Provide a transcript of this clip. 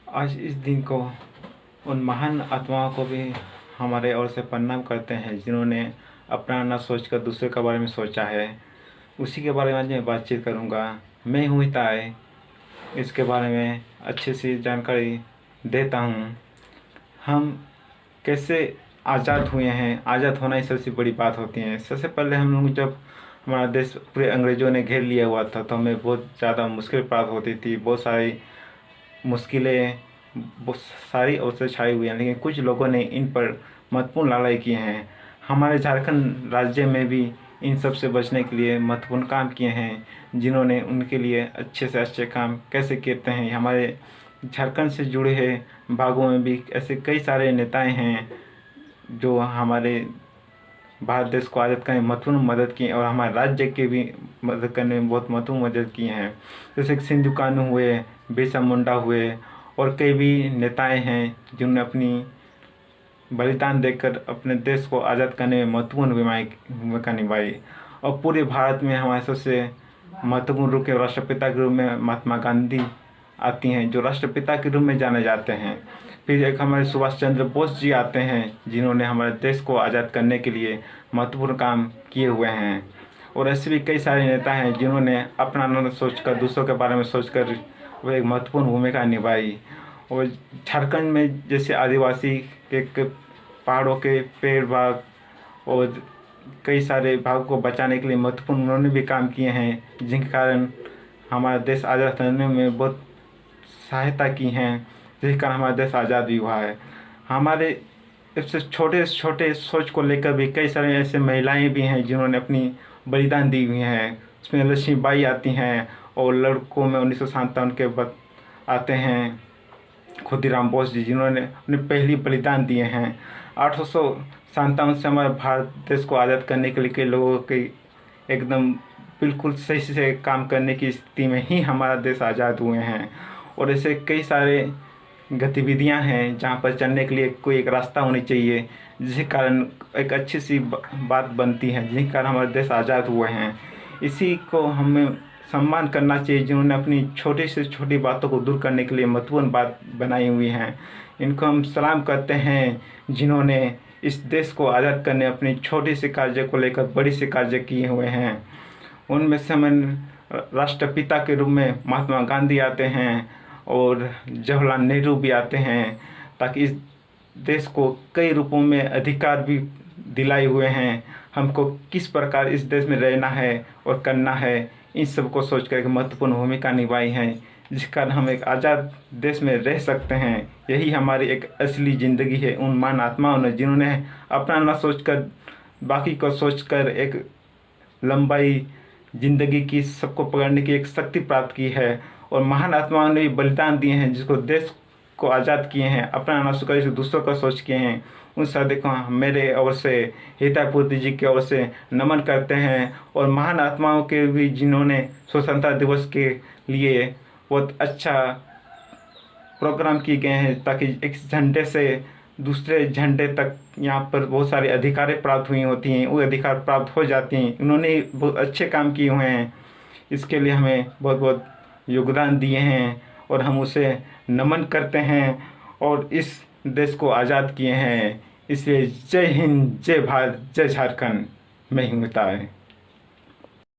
आज इस दिन को उन महान आत्माओं को भी हमारे ओर से प्रणाम करते हैं जिन्होंने अपना न सोचकर दूसरे के बारे में सोचा है। उसी के बारे में आज मैं बातचीत करूंगा। मैं हूँ हिताय, इसके बारे में अच्छी सी जानकारी देता हूँ। हम कैसे आज़ाद हुए हैं। आज़ाद होना ही सबसे बड़ी बात होती है। सबसे पहले हम लोग जब हमारा देश पूरे अंग्रेज़ों ने घेर लिया हुआ था तो हमें बहुत ज़्यादा मुश्किल प्राप्त होती थी। बहुत सारी मुश्किलें, बहुत सारी अवसर छाई हुई हैं, लेकिन कुछ लोगों ने इन पर महत्वपूर्ण लड़ाई की हैं। हमारे झारखंड राज्य में भी इन सब से बचने के लिए महत्वपूर्ण काम किए हैं, जिन्होंने उनके लिए अच्छे से अच्छे काम कैसे करते हैं। हमारे झारखंड से जुड़े हैं भागों में भी ऐसे कई सारे नेताएं हैं जो हमारे भारत देश को आज़ाद करने में महत्वपूर्ण मदद की और हमारे राज्य के भी मदद करने में बहुत महत्वपूर्ण मदद किए हैं। जैसे कि सिंधु कानू हुए, बिरसा मुंडा हुए और कई भी नेताएं हैं जिन्होंने अपनी बलिदान देकर अपने देश को आज़ाद करने में महत्वपूर्ण भूमिका निभाई। और पूरे भारत में हमारे सबसे महत्वपूर्ण रूप के राष्ट्रपिता के रूप में महात्मा गांधी आती हैं, जो राष्ट्रपिता के रूप में जाने जाते हैं। फिर एक हमारे सुभाष चंद्र बोस जी आते हैं, जिन्होंने हमारे देश को आज़ाद करने के लिए महत्वपूर्ण काम किए हुए हैं। और ऐसे भी कई सारे नेता हैं जिन्होंने अपना न सोचकर दूसरों के बारे में सोचकर वो एक महत्वपूर्ण भूमिका निभाई। और झारखंड में जैसे आदिवासी के पहाड़ों के पेड़ बाग और कई सारे भागों को बचाने के लिए महत्वपूर्ण उन्होंने भी काम किए हैं, जिनके कारण हमारा देश आज़ाद करने में बहुत सहायता की हैं, जिसके कारण हमारा देश आज़ाद भी हुआ है। हमारे इससे छोटे छोटे सोच को लेकर भी कई सारे ऐसे महिलाएं भी हैं जिन्होंने अपनी बलिदान दी हुई हैं। उसमें लक्ष्मीबाई आती हैं और लड़कों में 1957 के बाद आते हैं खुदीराम बोस जी, जिन्होंने अपने पहली बलिदान दिए हैं। 1857 से हमारे भारत देश को आज़ाद करने के लिए कई लोगों की एकदम बिल्कुल सही से काम करने की स्थिति में ही हमारा देश आज़ाद हुए हैं। और ऐसे कई सारे गतिविधियां हैं जहां पर चलने के लिए कोई एक रास्ता होनी चाहिए, जिसके कारण एक अच्छी सी बात बनती है, जिसके कारण हमारे देश आज़ाद हुए हैं। इसी को हमें सम्मान करना चाहिए, जिन्होंने अपनी छोटी से छोटी बातों को दूर करने के लिए महत्वपूर्ण बात बनाई हुई हैं। इनको हम सलाम करते हैं, जिन्होंने इस देश को आज़ाद करने अपनी छोटी सी कार्य को लेकर बड़ी सी कार्य किए हुए हैं। उनमें से हमें राष्ट्रपिता के रूप में महात्मा गांधी आते हैं और जवाहरलाल नेहरू भी आते हैं, ताकि इस देश को कई रूपों में अधिकार भी दिलाए हुए हैं। हमको किस प्रकार इस देश में रहना है और करना है, इन सब को सोच कर एक महत्वपूर्ण भूमिका निभाई है, जिस कारण हम एक आज़ाद देश में रह सकते हैं। यही हमारी एक असली ज़िंदगी है उन महान आत्माओं ने, जिन्होंने अपना न सोचकर बाकी को सोचकर एक लंबाई ज़िंदगी की सबको पकड़ने की एक शक्ति प्राप्त की है। और महान आत्माओं ने भी बलिदान दिए हैं, जिसको देश को आज़ाद किए हैं, अपना न सोचकर दूसरों का सोच किए हैं। उन सभी को मेरे ओर से, हितापुत्र जी की ओर से नमन करते हैं। और महान आत्माओं के भी जिन्होंने स्वतंत्रता दिवस के लिए बहुत अच्छा प्रोग्राम किए गए हैं, ताकि एक झंडे से दूसरे झंडे तक यहाँ पर बहुत सारे अधिकारें प्राप्त हुई होती हैं, वो अधिकार प्राप्त हो जाती हैं। उन्होंने बहुत अच्छे काम किए हुए हैं, इसके लिए हमें बहुत बहुत योगदान दिए हैं और हम उसे नमन करते हैं और इस देश को आज़ाद किए हैं। इसलिए जय हिंद, जय भारत, जय झारखंड। मैं हूँ हिताय।